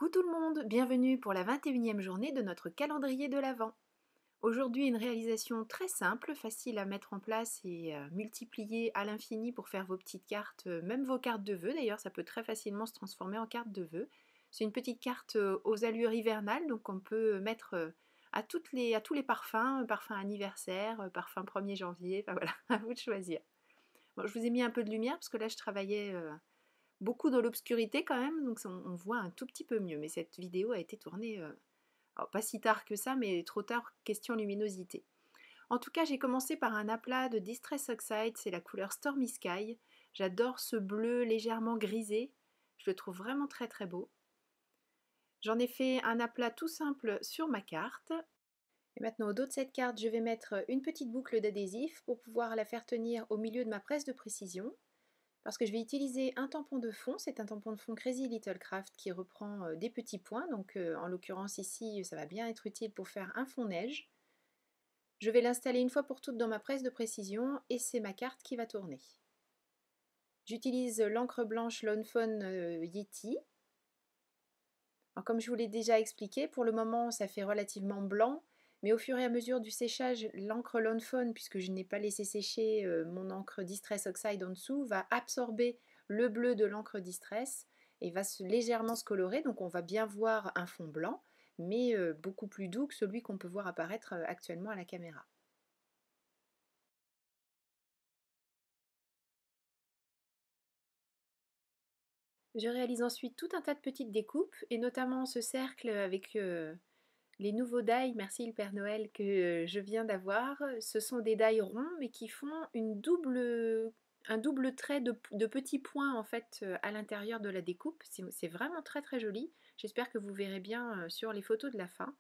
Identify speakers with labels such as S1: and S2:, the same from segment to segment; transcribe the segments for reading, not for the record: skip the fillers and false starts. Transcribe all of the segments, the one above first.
S1: Coucou tout le monde, bienvenue pour la 21e journée de notre calendrier de l'Avent. Aujourd'hui, une réalisation très simple, facile à mettre en place et multiplier à l'infini pour faire vos petites cartes, même vos cartes de vœux d'ailleurs, ça peut très facilement se transformer en carte de vœux. C'est une petite carte aux allures hivernales, donc on peut mettre à tous les parfums, parfum anniversaire, parfum 1er janvier, enfin voilà, à vous de choisir. Bon, je vous ai mis un peu de lumière parce que là je travaillais beaucoup dans l'obscurité quand même, donc on voit un tout petit peu mieux. Mais cette vidéo a été tournée, alors pas si tard que ça, mais trop tard, question luminosité. En tout cas, j'ai commencé par un aplat de Distress Oxide, c'est la couleur Stormy Sky. J'adore ce bleu légèrement grisé, je le trouve vraiment très très beau. J'en ai fait un aplat tout simple sur ma carte. Et maintenant, au dos de cette carte, je vais mettre une petite boucle d'adhésif pour pouvoir la faire tenir au milieu de ma presse de précision. Parce que je vais utiliser un tampon de fond, c'est un tampon de fond Crazy Little Craft qui reprend des petits points, donc en l'occurrence ici ça va bien être utile pour faire un fond neige. Je vais l'installer une fois pour toutes dans ma presse de précision et c'est ma carte qui va tourner. J'utilise l'encre blanche Lawn Fawn Yeti. Alors, comme je vous l'ai déjà expliqué, pour le moment ça fait relativement blanc, mais au fur et à mesure du séchage, l'encre Lawn Fawn, puisque je n'ai pas laissé sécher mon encre Distress Oxide en dessous, va absorber le bleu de l'encre Distress et va légèrement se colorer, donc on va bien voir un fond blanc, mais beaucoup plus doux que celui qu'on peut voir apparaître actuellement à la caméra. Je réalise ensuite tout un tas de petites découpes, et notamment ce cercle avec les nouveaux die, merci le Père Noël, que je viens d'avoir. Ce sont des die ronds, mais qui font un double trait de petits points en fait à l'intérieur de la découpe. C'est vraiment très très joli. J'espère que vous verrez bien sur les photos de la fin.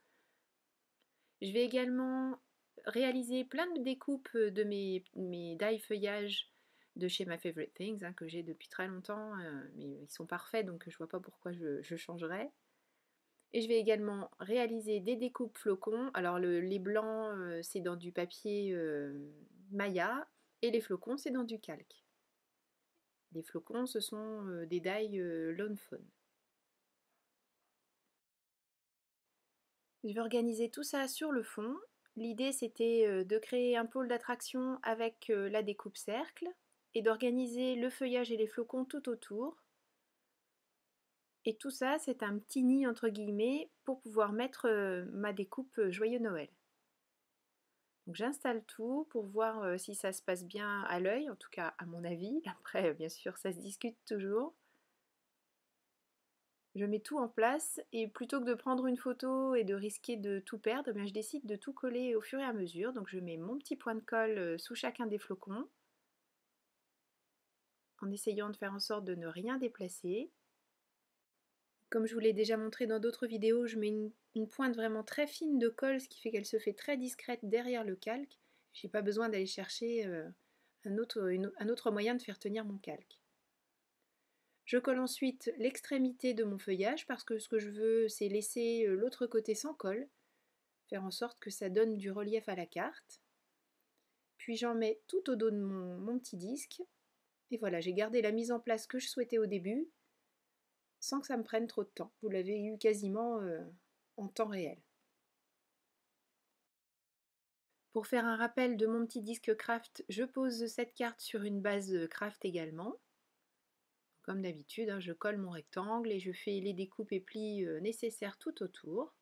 S1: Je vais également réaliser plein de découpes de mes die feuillages de chez My Favorite Things, que j'ai depuis très longtemps, mais ils sont parfaits, donc je vois pas pourquoi je changerais. Et je vais également réaliser des découpes flocons. Alors les blancs, c'est dans du papier Maya, et les flocons, c'est dans du calque. Les flocons, ce sont des die Lawn Fawn. Je vais organiser tout ça sur le fond. L'idée, c'était de créer un pôle d'attraction avec la découpe cercle et d'organiser le feuillage et les flocons tout autour. Et tout ça, c'est un petit nid entre guillemets pour pouvoir mettre ma découpe Joyeux Noël. Donc j'installe tout pour voir si ça se passe bien à l'œil, en tout cas à mon avis. Après, bien sûr, ça se discute toujours. Je mets tout en place et plutôt que de prendre une photo et de risquer de tout perdre, eh bien, je décide de tout coller au fur et à mesure. Donc je mets mon petit point de colle sous chacun des flocons en essayant de faire en sorte de ne rien déplacer. Comme je vous l'ai déjà montré dans d'autres vidéos, je mets une pointe vraiment très fine de colle, ce qui fait qu'elle se fait très discrète derrière le calque. Je n'ai pas besoin d'aller chercher un autre moyen de faire tenir mon calque. Je colle ensuite l'extrémité de mon feuillage parce que ce que je veux, c'est laisser l'autre côté sans colle, faire en sorte que ça donne du relief à la carte. Puis j'en mets tout au dos de mon petit disque. Et voilà, j'ai gardé la mise en place que je souhaitais au début, sans que ça me prenne trop de temps. Vous l'avez eu quasiment en temps réel. Pour faire un rappel de mon petit disque craft, je pose cette carte sur une base craft également. Comme d'habitude, je colle mon rectangle et je fais les découpes et plis nécessaires tout autour.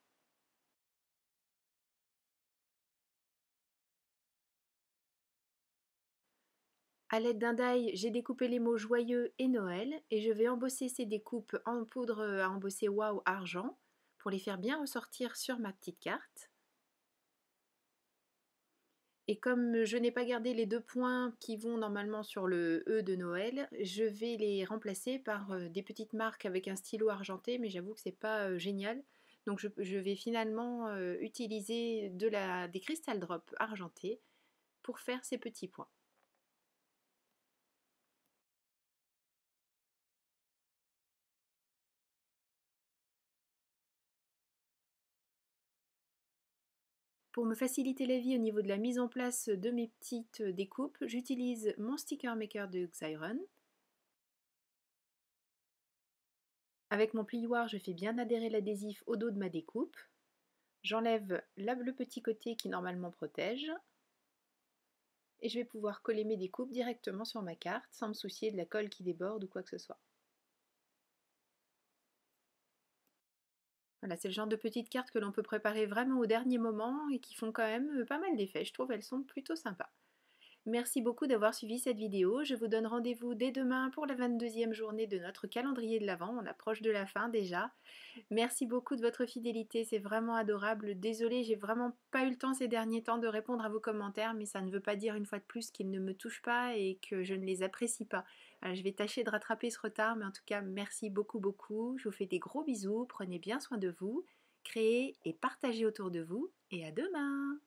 S1: A l'aide d'un die, j'ai découpé les mots joyeux et Noël et je vais embosser ces découpes en poudre à embosser Wow argent pour les faire bien ressortir sur ma petite carte. Et comme je n'ai pas gardé les deux points qui vont normalement sur le E de Noël, je vais les remplacer par des petites marques avec un stylo argenté, mais j'avoue que c'est pas génial. Donc je vais finalement utiliser des Crystal Drops argentés pour faire ces petits points. Pour me faciliter la vie au niveau de la mise en place de mes petites découpes, j'utilise mon sticker maker de Xyron. Avec mon plioir, je fais bien adhérer l'adhésif au dos de ma découpe. J'enlève le petit côté qui normalement protège. Et je vais pouvoir coller mes découpes directement sur ma carte sans me soucier de la colle qui déborde ou quoi que ce soit. Voilà, c'est le genre de petites cartes que l'on peut préparer vraiment au dernier moment et qui font quand même pas mal d'effets. Je trouve elles sont plutôt sympas. Merci beaucoup d'avoir suivi cette vidéo. Je vous donne rendez-vous dès demain pour la 22e journée de notre calendrier de l'Avent. On approche de la fin déjà. Merci beaucoup de votre fidélité, c'est vraiment adorable. Désolée, j'ai vraiment pas eu le temps ces derniers temps de répondre à vos commentaires, mais ça ne veut pas dire une fois de plus qu'ils ne me touchent pas et que je ne les apprécie pas. Alors, je vais tâcher de rattraper ce retard, mais en tout cas, merci beaucoup, beaucoup. Je vous fais des gros bisous, prenez bien soin de vous, créez et partagez autour de vous, et à demain!